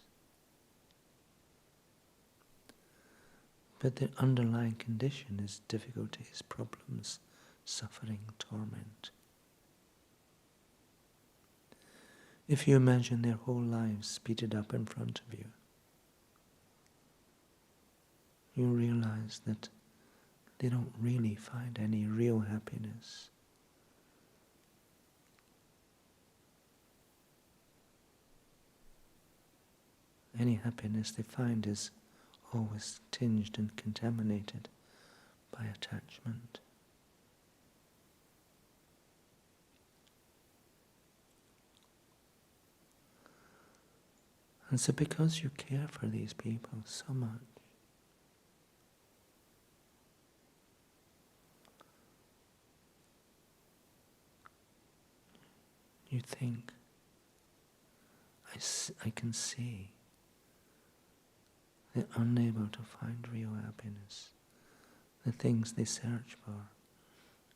But the underlying condition is difficulties, problems, suffering, torment. If you imagine their whole lives speeded up in front of you, you realize that they don't really find any real happiness. Any happiness they find is always tinged and contaminated by attachment. And so because you care for these people so much, you think, I can see they're unable to find real happiness. The things they search for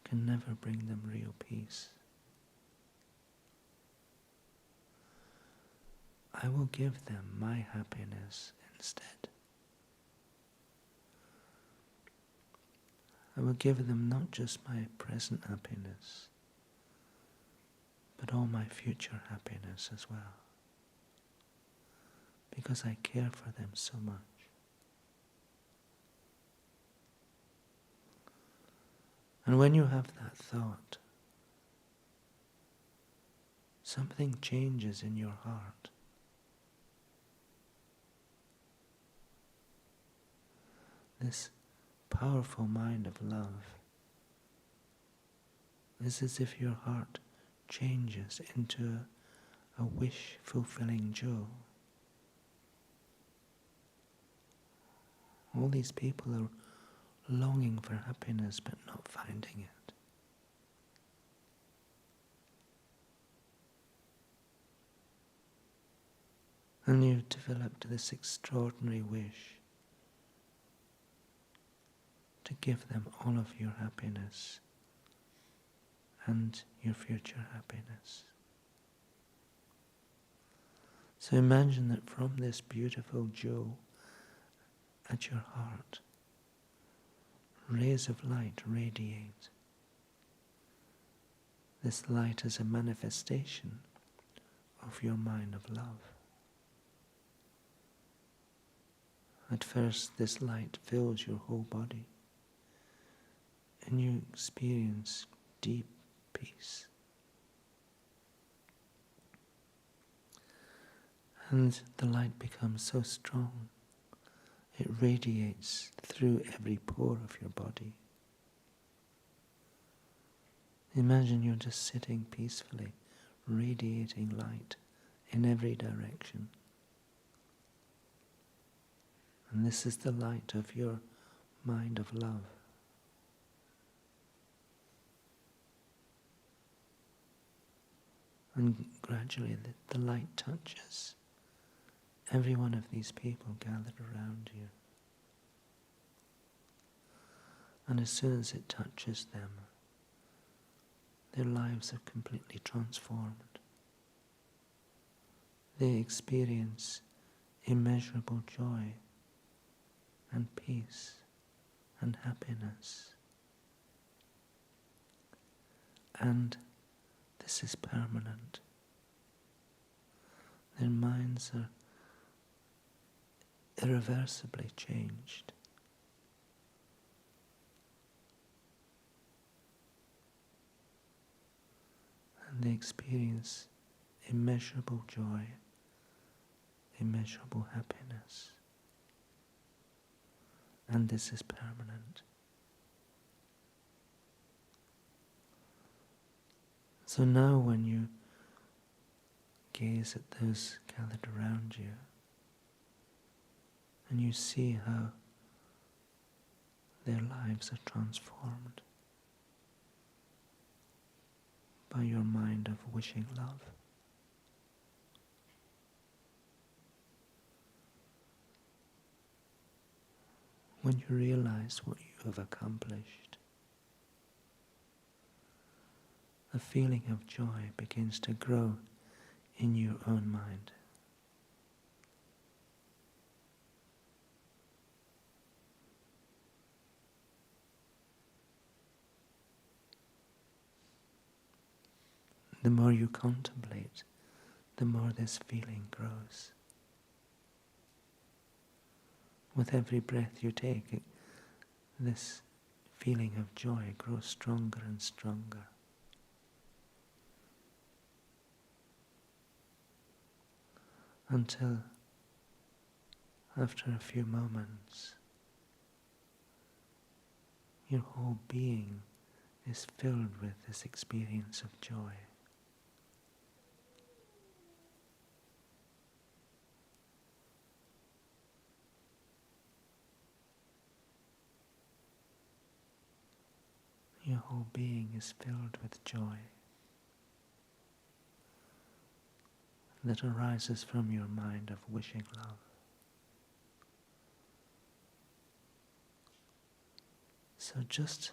can never bring them real peace. I will give them my happiness instead. I will give them not just my present happiness, but all my future happiness as well, because I care for them so much. And when you have that thought, something changes in your heart. This powerful mind of love is as if your heart changes into a wish-fulfilling jewel. All these people are longing for happiness but not finding it. And you've developed this extraordinary wish to give them all of your happiness and your future happiness. So imagine that from this beautiful jewel at your heart, rays of light radiate. This light is a manifestation of your mind of love. At first, this light fills your whole body, and you experience deep peace. And the light becomes so strong, it radiates through every pore of your body. Imagine you're just sitting peacefully, radiating light in every direction. And this is the light of your mind of love. And gradually the light touches every one of these people gathered around you. And as soon as it touches them, their lives are completely transformed. They experience immeasurable joy and peace and happiness. And this is permanent. Their minds are irreversibly changed. And they experience immeasurable joy, immeasurable happiness. And this is permanent. So now when you gaze at those gathered around you and you see how their lives are transformed by your mind of wishing love, when you realize what you have accomplished, a feeling of joy begins to grow in your own mind. The more you contemplate, the more this feeling grows. With every breath you take, this feeling of joy grows stronger and stronger. Until, after a few moments, your whole being is filled with this experience of joy. Your whole being is filled with joy that arises from your mind of wishing love. So just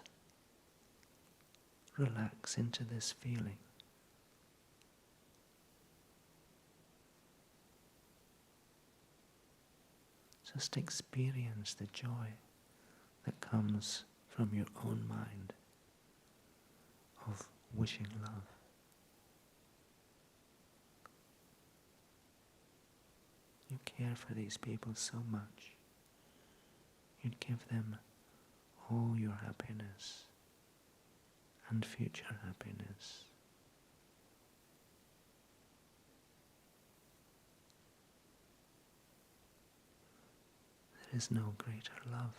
relax into this feeling. Just experience the joy that comes from your own mind of wishing love. You care for these people so much. You'd give them all your happiness and future happiness. There is no greater love.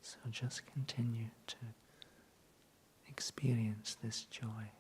So just continue to experience this joy.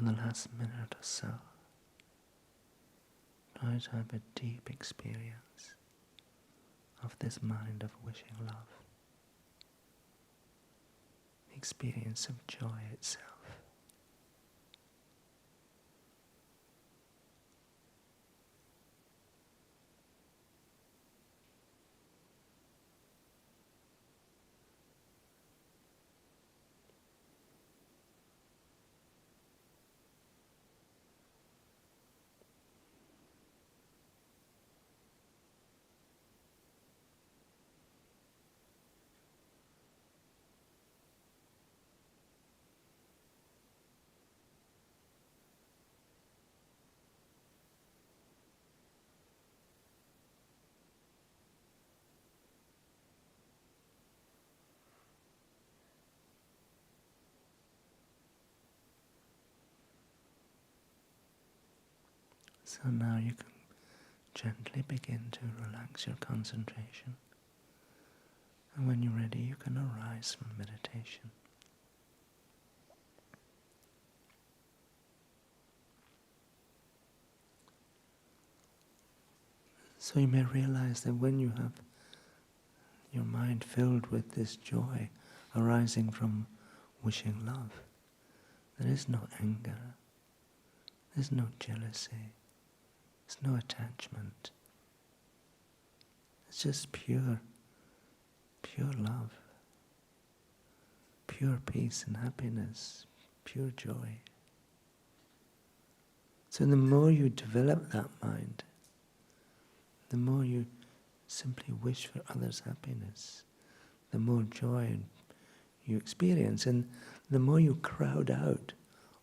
the last minute or so, try to have a deep experience of this mind of wishing love, the experience of joy itself. So now you can gently begin to relax your concentration. And when you're ready, you can arise from meditation. So you may realize that when you have your mind filled with this joy arising from wishing love, there is no anger, there's no jealousy, there's no attachment. It's just pure love, pure peace and happiness, pure joy. So the more you develop that mind, the more you simply wish for others' happiness, the more joy you experience, and the more you crowd out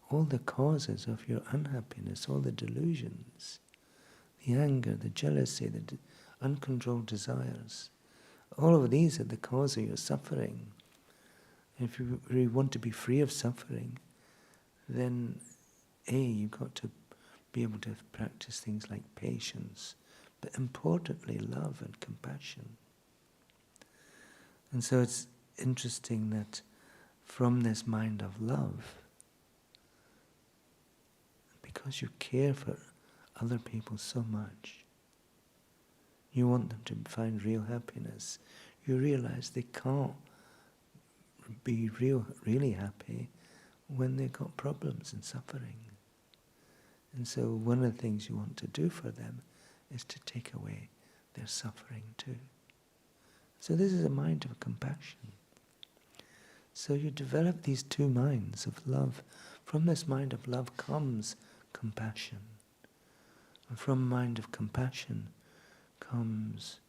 all the causes of your unhappiness, all the delusions, the anger, the jealousy, the uncontrolled desires. All of these are the cause of your suffering. If you really want to be free of suffering, then you've got to be able to practice things like patience, but importantly, love and compassion. And so it's interesting that from this mind of love, because you care for other people so much, you want them to find real happiness, you realize they can't be really happy when they've got problems and suffering. And so one of the things you want to do for them is to take away their suffering too. So this is a mind of compassion. So you develop these two minds of love. From this mind of love comes compassion. And from mind of compassion comes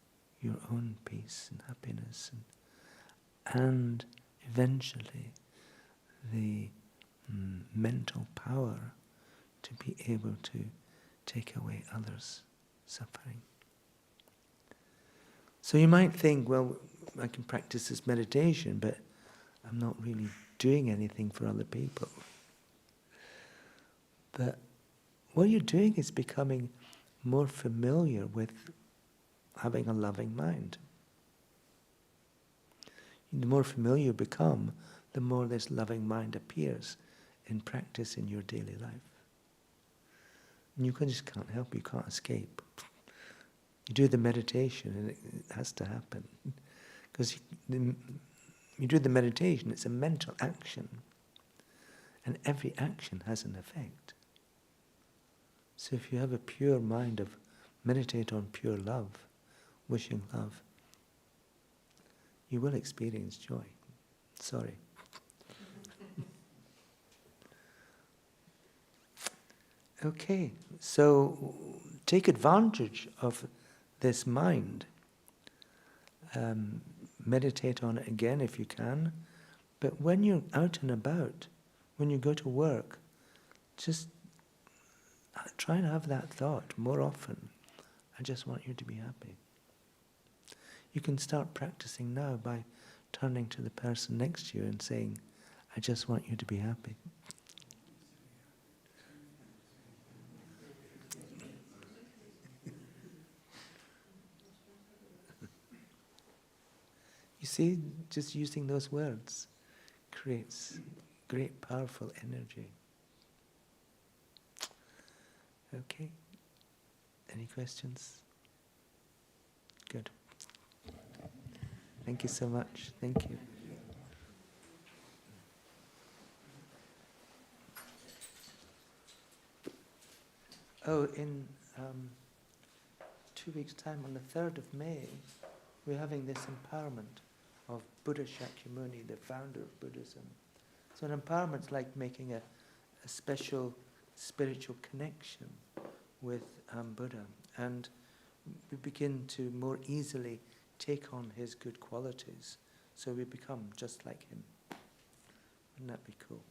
your own peace and happiness and eventually the mental power to be able to take away others' suffering. So you might think, well, I can practice this meditation, but I'm not really doing anything for other people. But what you're doing is becoming more familiar with having a loving mind. The more familiar you become, the more this loving mind appears in practice in your daily life. And you just can't help, you can't escape. You do the meditation and it has to happen. Because you do the meditation, it's a mental action. And every action has an effect. So if you have a pure mind of meditate on pure love, wishing love, you will experience joy. Sorry. Okay, so take advantage of this mind. Meditate on it again if you can. But when you're out and about, when you go to work, just try and have that thought more often. I just want you to be happy. You can start practicing now by turning to the person next to you and saying, I just want you to be happy. You see, just using those words creates great, powerful energy. Okay. Any questions? Good. Thank you so much. Thank you. Oh, in 2 weeks' time, on the 3rd of May, we're having this empowerment of Buddha Shakyamuni, the founder of Buddhism. So an empowerment's like making a special spiritual connection with Buddha, and we begin to more easily take on his good qualities, so we become just like him. Wouldn't that be cool?